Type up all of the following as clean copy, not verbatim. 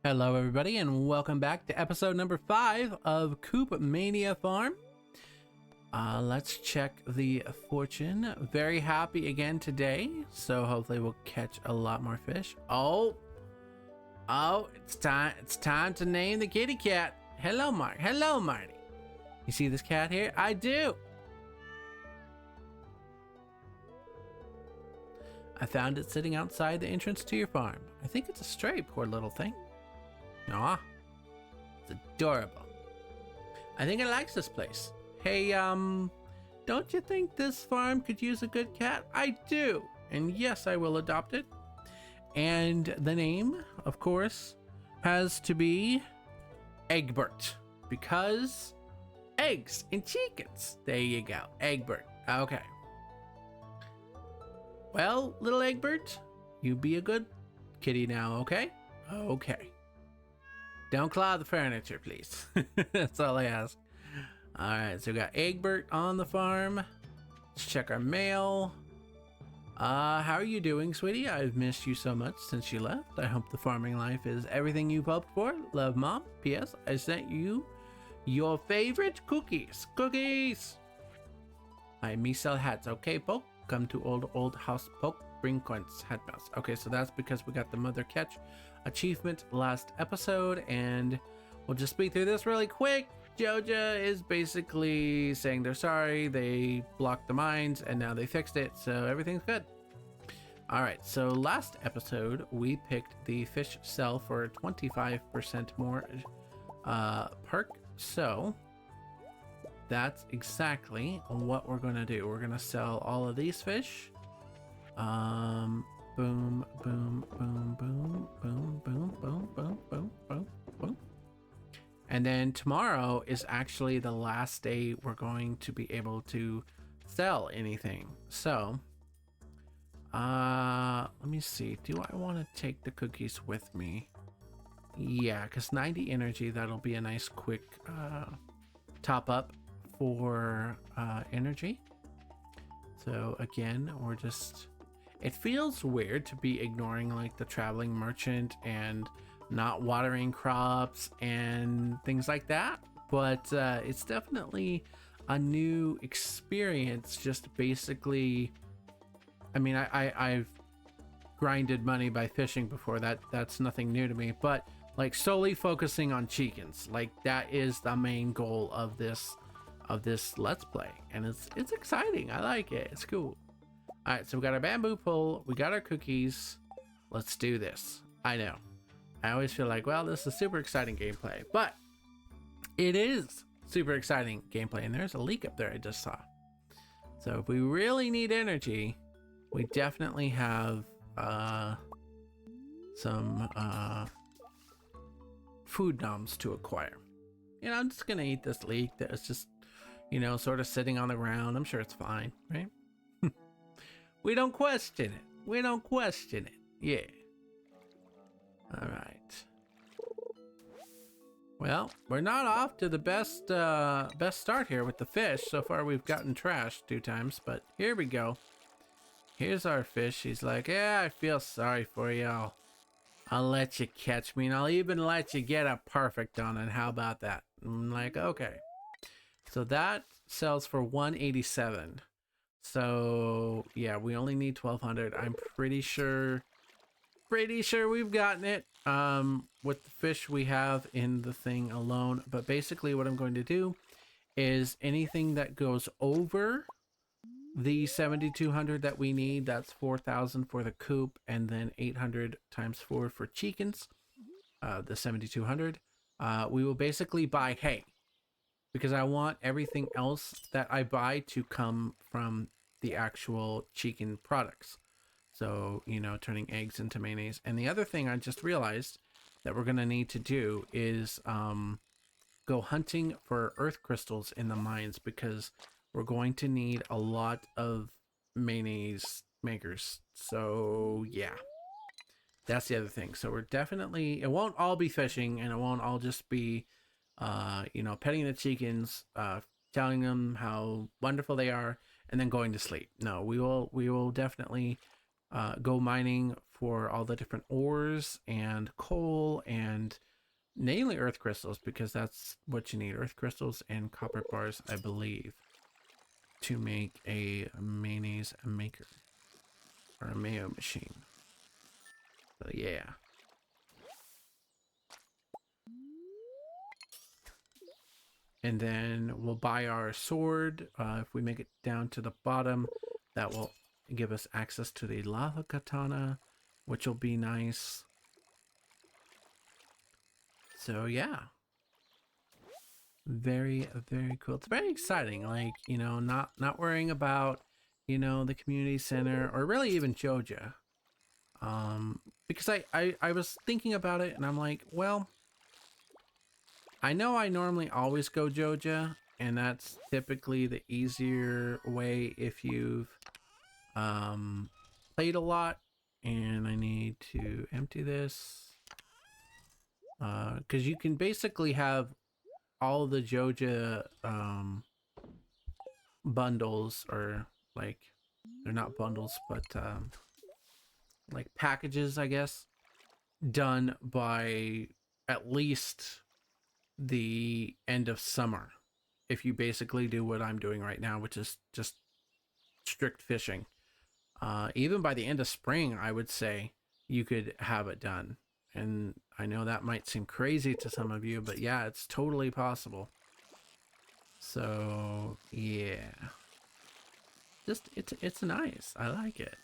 Hello, everybody, and welcome back to episode number 5 of Coop Mania Farm. Let's check the fortune. Very happy again today, so hopefully we'll catch a lot more fish. Oh, it's time to name the kitty cat. Hello, Mark. Hello, Marty. You see this cat here? I do. I found it sitting outside the entrance to your farm. I think it's a stray, poor little thing. Aw, it's adorable. I think it likes this place. Hey, don't you think this farm could use a good cat? I do, and yes, I will adopt it. And the name, of course, has to be Egbert, because eggs and cheeekins. There you go, Egbert. Okay. Well, little Egbert, you be a good kitty now, okay? Okay. Don't claw the furniture, please. That's all I ask. All right, so we got Egbert on the farm. Let's check our mail. How are you doing, sweetie? I've missed you so much since you left. I hope the farming life is everything you've hoped for. Love, Mom. P.S. I sent you your favorite cookies. Cookies! Me sell hats. Okay, Poke? Come to old house, Poke. Bring coins, hat mouse. Okay, so that's because we got the mother catch achievement last episode, and we'll just speed through this really quick. Joja is basically saying they're sorry, they blocked the mines and now they fixed it, so everything's good. All right, so last episode we picked the fish sell for 25% more perk, so that's exactly what we're gonna do. We're gonna sell all of these fish. Boom, boom, boom, boom, boom, boom, boom, boom, boom, boom, boom. And then tomorrow is actually the last day we're going to be able to sell anything. So, let me see. Do I want to take the cookies with me? Yeah, because 90 energy, that'll be a nice quick top up for energy. So again, we're just... It feels weird to be ignoring like the traveling merchant and not watering crops and things like that, but it's definitely a new experience. Just basically, I mean, I've grinded money by fishing before. That's nothing new to me, but like solely focusing on cheeekins, like that is the main goal of this let's play, and it's exciting. I like it. It's cool. All right, so we got our bamboo pole, we got our cookies. Let's do this. I know, I always feel like, well, this is super exciting gameplay, but it is super exciting gameplay. And there's a leak up there I just saw. So if we really need energy, we definitely have some food noms to acquire. You know, I'm just gonna eat this leek that is just, you know, sort of sitting on the ground. I'm sure it's fine, right? We don't question it. We don't question it. Yeah. All right. Well, we're not off to the best start here with the fish. So far, we've gotten trashed 2 times, but here we go. Here's our fish. He's like, yeah, I feel sorry for you. I'll let you catch me, and I'll even let you get a perfect on it. How about that? I'm like, okay. So that sells for 187. So yeah, we only need 1200. I'm pretty sure we've gotten it with the fish we have in the thing alone. But basically what I'm going to do is anything that goes over the 7200 that we need, that's 4000 for the coop, and then 800 times 4 for cheeekins, the 7200. We will basically buy hay, because I want everything else that I buy to come from the actual cheeekin products. So, you know, turning eggs into mayonnaise. And the other thing I just realized that we're going to need to do is go hunting for earth crystals in the mines, because we're going to need a lot of mayonnaise makers. So, yeah. That's the other thing. So we're definitely... It won't all be fishing, and it won't all just be... you know, petting the cheeekins, telling them how wonderful they are, and then going to sleep. No, we will definitely go mining for all the different ores and coal and mainly earth crystals, because that's what you need. Earth crystals and copper bars, I believe, to make a mayonnaise maker or a mayo machine. So yeah. And then we'll buy our sword. If we make it down to the bottom, that will give us access to the lava katana, which will be nice. So yeah, very, very cool. It's very exciting. Like, you know, not worrying about, you know, the community center or really even Joja. Because I was thinking about it and I'm like, well, I know I normally always go Joja, and that's typically the easier way if you've played a lot. And I need to empty this because you can basically have all the Joja bundles, or like, they're not bundles, but like packages, I guess, done by at least the end of summer, if you basically do what I'm doing right now, which is just strict fishing. Even by the end of spring, I would say you could have it done. And I know that might seem crazy to some of you, but yeah, it's totally possible. So yeah, just it's nice. I like it.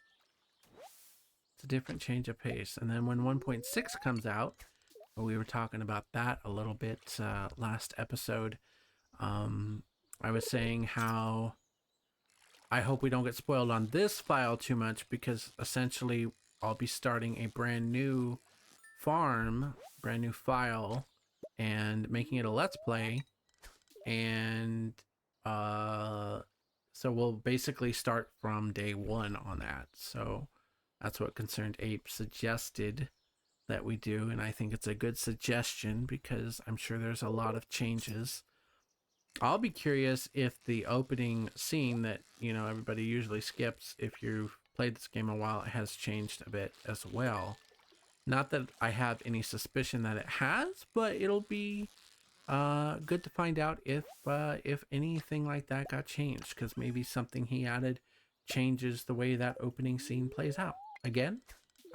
It's a different change of pace. And then when 1.6 comes out, we were talking about that a little bit last episode. I was saying how I hope we don't get spoiled on this file too much, because essentially I'll be starting a brand new farm, brand new file, and making it a let's play. And so we'll basically start from day one on that. So that's what Concerned Ape suggested that we do, and I think it's a good suggestion because I'm sure there's a lot of changes. I'll be curious if the opening scene that, you know, everybody usually skips if you've played this game a while, has changed a bit as well. Not that I have any suspicion that it has, but it'll be good to find out if anything like that got changed, because maybe something he added changes the way that opening scene plays out. Again,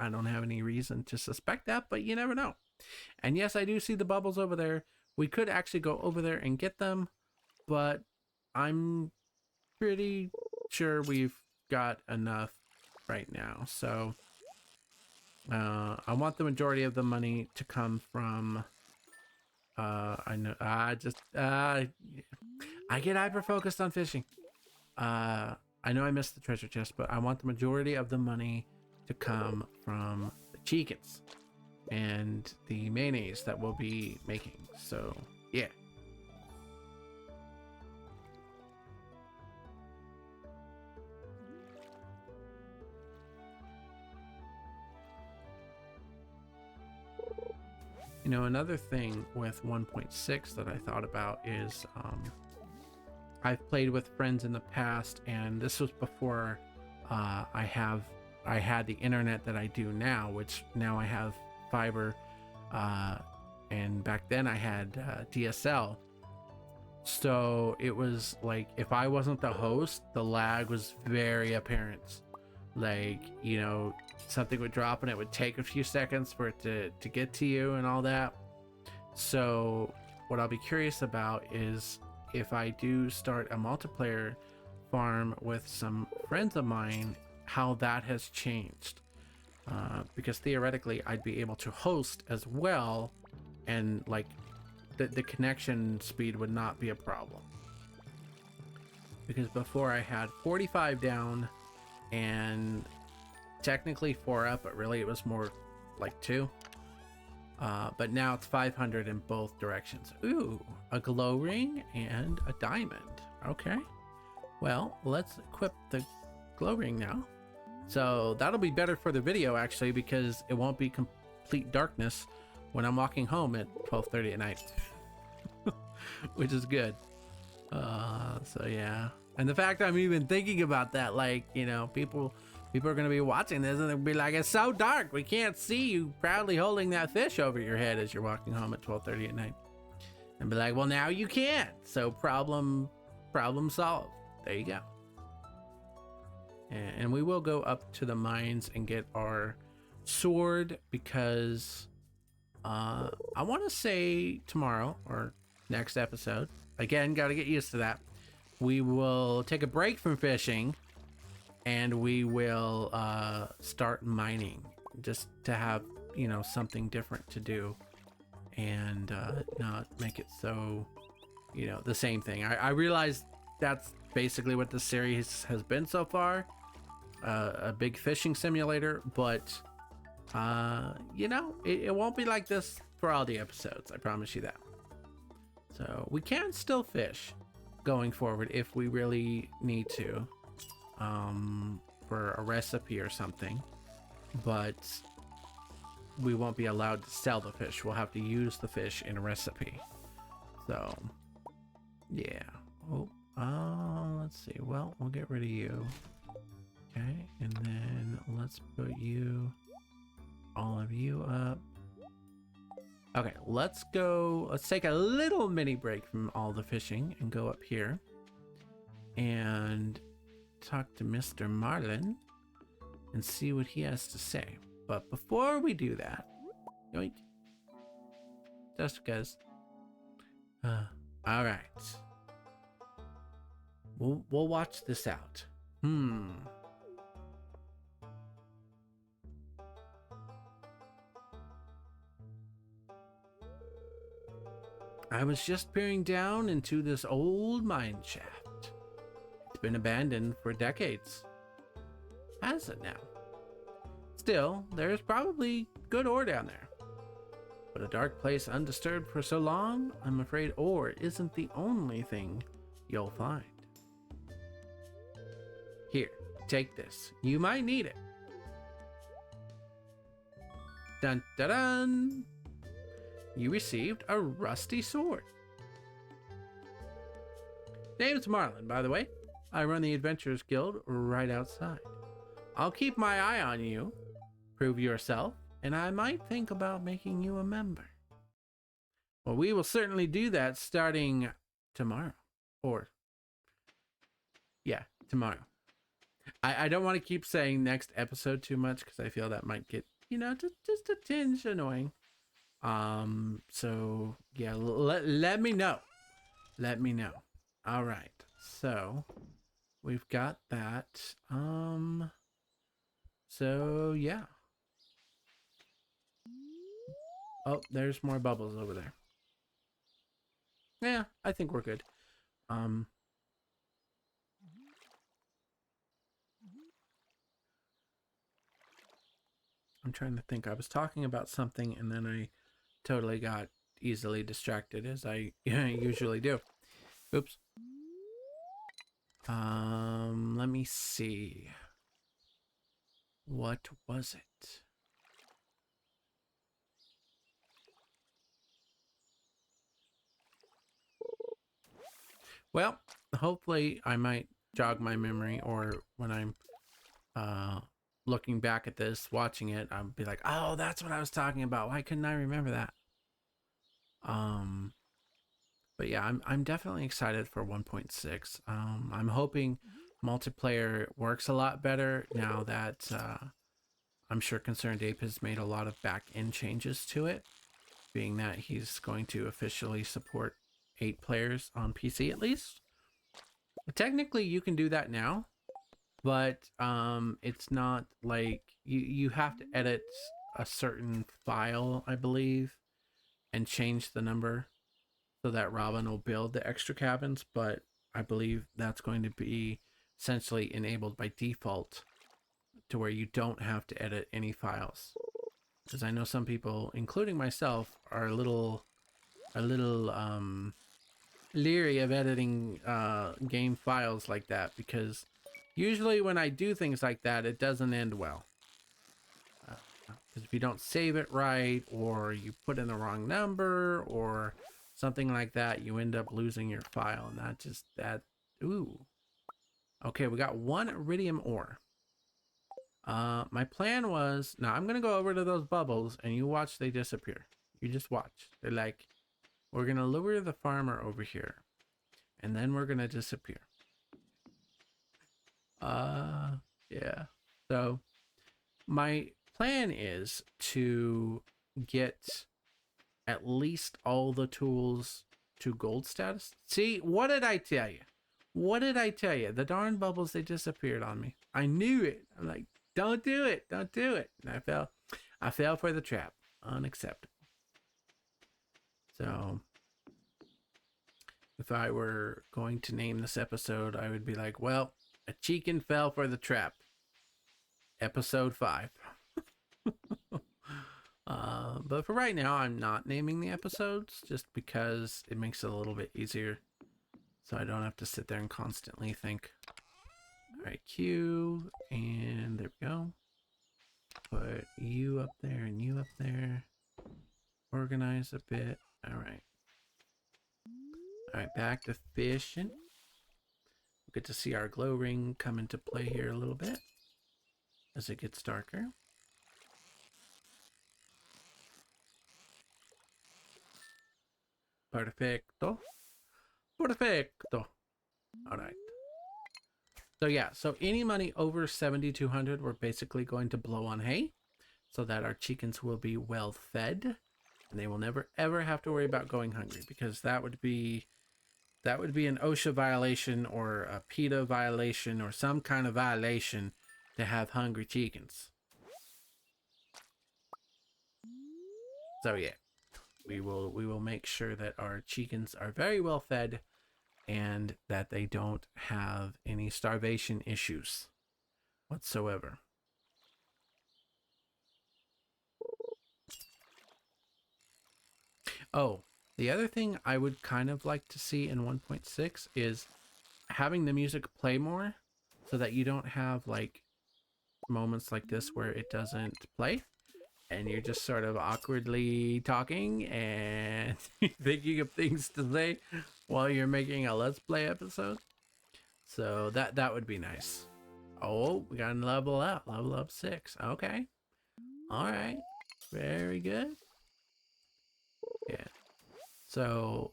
I don't have any reason to suspect that, but you never know. And yes, I do see the bubbles over there. We could actually go over there and get them, but I'm pretty sure we've got enough right now. So I want the majority of the money to come from I know I get hyper focused on fishing. I know I missed the treasure chest, but I want the majority of the money to come from the cheeekins and the mayonnaise that we'll be making. So yeah. You know, another thing with 1.6 that I thought about is I've played with friends in the past, and this was before I had the internet that I do now, which now I have fiber, and back then I had DSL. So it was like, if I wasn't the host, the lag was very apparent. Like, you know, something would drop and it would take a few seconds for it to get to you and all that. So what I'll be curious about is if I do start a multiplayer farm with some friends of mine, how that has changed. Because theoretically I'd be able to host as well, and like the connection speed would not be a problem. Because before I had 45 down and technically 4 up, but really it was more like 2. But now it's 500 in both directions. Ooh, a glow ring and a diamond. Okay, well, let's equip the glow ring now. So that'll be better for the video, actually, because it won't be complete darkness when I'm walking home at 12:30 at night. Which is good. So yeah. And the fact I'm even thinking about that, like, you know, people People are going to be watching this and they'll be like, it's so dark. We can't see you proudly holding that fish over your head as you're walking home at 12:30 at night. And be like, well, now you can't. So problem solved. There you go. And we will go up to the mines and get our sword because I want to say tomorrow or next episode. Again, got to get used to that. We will take a break from fishing and we will start mining just to have, you know, something different to do and not make it so, you know, the same thing. I realize that's basically what the series has been so far, a big fishing simulator, but you know, it won't be like this for all the episodes, I promise you that. So we can still fish going forward if we really need to, for a recipe or something, but we won't be allowed to sell the fish. We'll have to use the fish in a recipe. So yeah. Let's see. Well, we'll get rid of you. Okay, and then let's put you, all of you up. Okay, let's take a little mini break from all the fishing and go up here and talk to Mr. Marlin and see what he has to say. But before we do that, yoink, just because, all right, we'll watch this out. I was just peering down into this old mine shaft. It's been abandoned for decades. Has it now? Still, there's probably good ore down there. But a dark place undisturbed for so long, I'm afraid ore isn't the only thing you'll find. Here, take this. You might need it. Dun dun dun! You received a rusty sword. Name's Marlin, by the way. I run the Adventurers Guild right outside. I'll keep my eye on you, prove yourself, and I might think about making you a member. Well, we will certainly do that starting tomorrow. Or, yeah, tomorrow. I don't want to keep saying next episode too much because I feel that might get, you know, just a tinge annoying. So yeah, let me know. Let me know. All right. So we've got that. So yeah. Oh, there's more bubbles over there. Yeah, I think we're good. I'm trying to think. I was talking about something and then I totally got easily distracted as I usually do. Oops. Let me see. What was it? Well, hopefully I might jog my memory, or when I'm looking back at this, watching it, I'll be like, oh, that's what I was talking about. Why couldn't I remember that? But yeah, I'm definitely excited for 1.6. I'm hoping multiplayer works a lot better now that I'm sure Concerned Ape has made a lot of back-end changes to it, being that he's going to officially support 8 players on PC at least. Technically, you can do that now, but it's not like you have to edit a certain file, I believe, and change the number so that Robin will build the extra cabins, but I believe that's going to be essentially enabled by default to where you don't have to edit any files. Because I know some people, including myself, are a little leery of editing game files like that, because usually when I do things like that, it doesn't end well. Because if you don't save it right, or you put in the wrong number, or something like that, you end up losing your file, and ooh. Okay, we got 1 iridium ore. My plan was, now I'm gonna go over to those bubbles and you watch they disappear. You just watch. They're like, we're gonna lure the farmer over here and then we're gonna disappear. Yeah. So my plan is to get at least all the tools to gold status. See, what did I tell you? What did I tell you? The darn bubbles, they disappeared on me. I knew it. I'm like, don't do it. Don't do it. And I fell for the trap. Unacceptable. So if I were going to name this episode, I would be like, well, a cheekin fell for the trap. Episode 5. But for right now, I'm not naming the episodes just because it makes it a little bit easier. So I don't have to sit there and constantly think. All right, Q, and there we go. Put you up there and you up there. Organize a bit. All right. All right, back to fishing. We get to see our glow ring come into play here a little bit as it gets darker. Perfecto. Perfecto. All right. So yeah, so any money over 7,200, we're basically going to blow on hay so that our chickens will be well fed and they will never ever have to worry about going hungry, because that would be an OSHA violation or a PETA violation or some kind of violation to have hungry chickens. So yeah, we will make sure that our chickens are very well fed and that they don't have any starvation issues whatsoever. Oh, the other thing I would kind of like to see in 1.6 is having the music play more so that you don't have like moments like this where it doesn't play and you're just sort of awkwardly talking and thinking of things to say while you're making a Let's Play episode. So that would be nice. Oh, we got to level up 6. Okay. All right. Very good. Yeah. So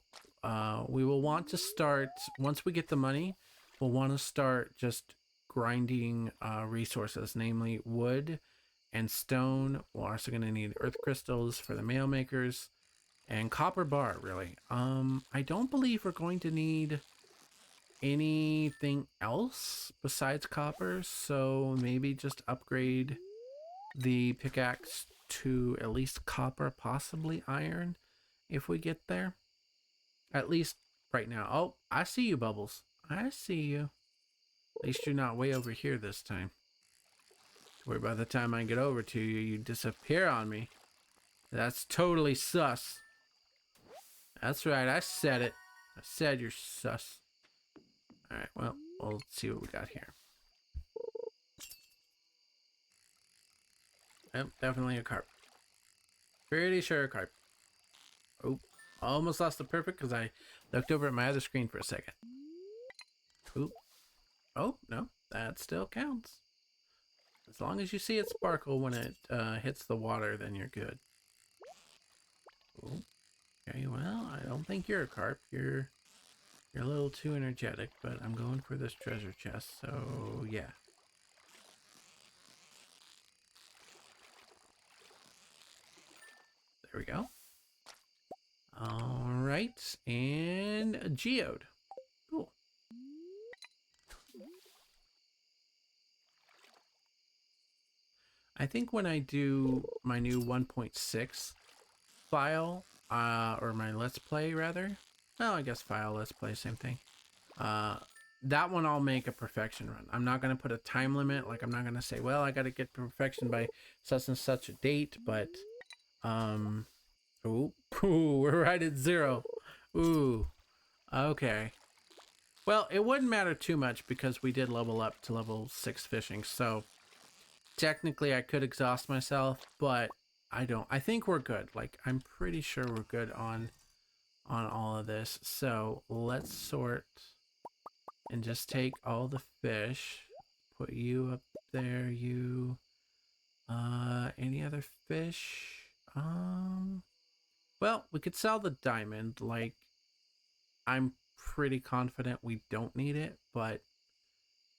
we will want to start, once we get the money, we'll want to start just grinding resources, namely wood and stone. We're also going to need earth crystals for the mail makers and copper bar, really. I don't believe we're going to need anything else besides copper, so maybe just upgrade the pickaxe to at least copper, possibly iron, if we get there. At least right now. Oh, I see you, Bubbles. I see you. At least you're not way over here this time, where by the time I get over to you, you disappear on me. That's totally sus. That's right, I said it. I said you're sus. Alright, well, we'll see what we got here. Yep, definitely a carp. Pretty sure a carp. Oh, almost lost the perfect because I looked over at my other screen for a second. Oop. Oh, no, that still counts. As long as you see it sparkle when it hits the water, then you're good. Ooh. Okay, well, I don't think you're a carp. You're a little too energetic, but I'm going for this treasure chest, so yeah. There we go. All right, and a geode. Cool. I think when I do my new 1.6 file, or my Let's Play rather, well, I guess file, Let's Play, same thing. That one I'll make a perfection run. I'm not going to put a time limit. Like, I'm not going to say, well, I got to get perfection by such and such a date, but, ooh, we're right at 0. Ooh, okay. Well, it wouldn't matter too much because we did level up to level 6 fishing, so technically I could exhaust myself, but I don't. I think we're good. Like, I'm pretty sure we're good on all of this. So let's sort and just take all the fish. Put you up there, you Any other fish? Well, we could sell the diamond. Like, I'm pretty confident we don't need it, but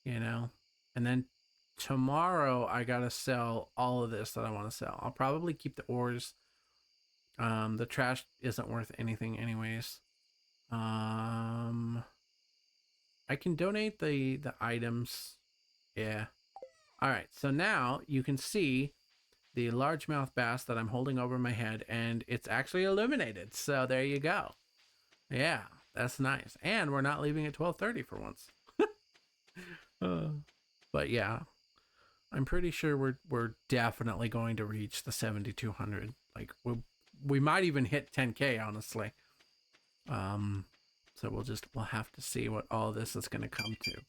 you know. And then tomorrow I gotta sell all of this that I want to sell. I'll probably keep the ores. The trash isn't worth anything anyways. I can donate the items. Yeah. All right. So now you can see the largemouth bass that I'm holding over my head, and it's actually illuminated. So there you go. Yeah, that's nice. And we're not leaving at 12:30 for once. uh, but yeah, I'm pretty sure we're definitely going to reach the 7,200. Like we might even hit 10K, honestly. So we'll have to see what all this is going to come to.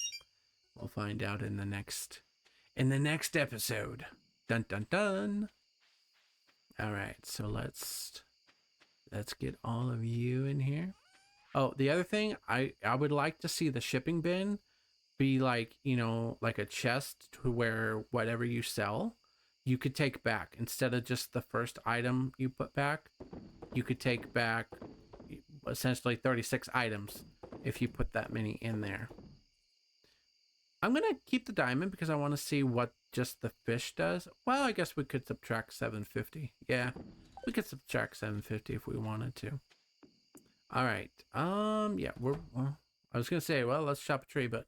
We'll find out in the next episode. Dun dun dun. All right, so let's get all of you in here. Oh, the other thing, I would like to see the shipping bin be like, like a chest to where whatever you sell, you could take back instead of just the first item you put back. You could take back essentially 36 items if you put that many in there. I'm going to keep the diamond because I want to see what just the fish does. Well, I guess we could subtract 750. Yeah, we could subtract 750 if we wanted to. All right. Yeah, well, I was going to say, well, let's chop a tree, but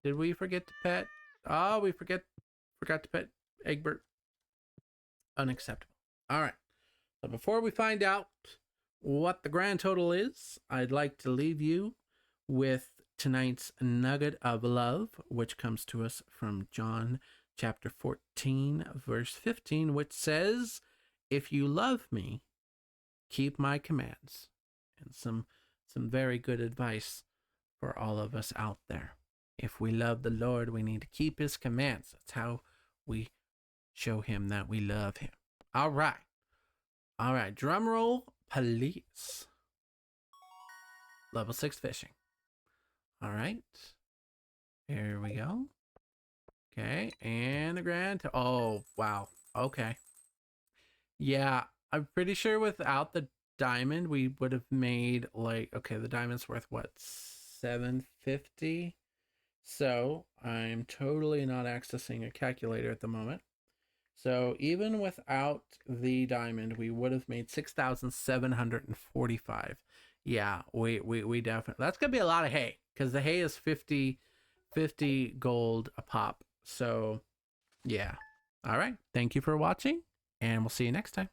did we forget to pet? Oh, we forgot to pet Egbert. Unacceptable. All right. So before we find out what the grand total is, I'd like to leave you with tonight's nugget of love, which comes to us from John chapter 14, verse 15, which says, "If you love me, keep my commands." And some very good advice for all of us out there. If we love the Lord, we need to keep his commands. That's how we show him that we love him. All right. All right. Drum roll, please. Level 6 fishing. All right. Here we go. Okay. And the grand. Oh, wow. Okay. Yeah. I'm pretty sure without the diamond, we would have made like, okay, the diamond's worth what? 750. So I'm totally not accessing a calculator at the moment. So even without the diamond, we would have made 6,745. Yeah, we definitely, that's gonna be a lot of hay because the hay is 50 gold a pop. So yeah. All right. Thank you for watching, and we'll see you next time.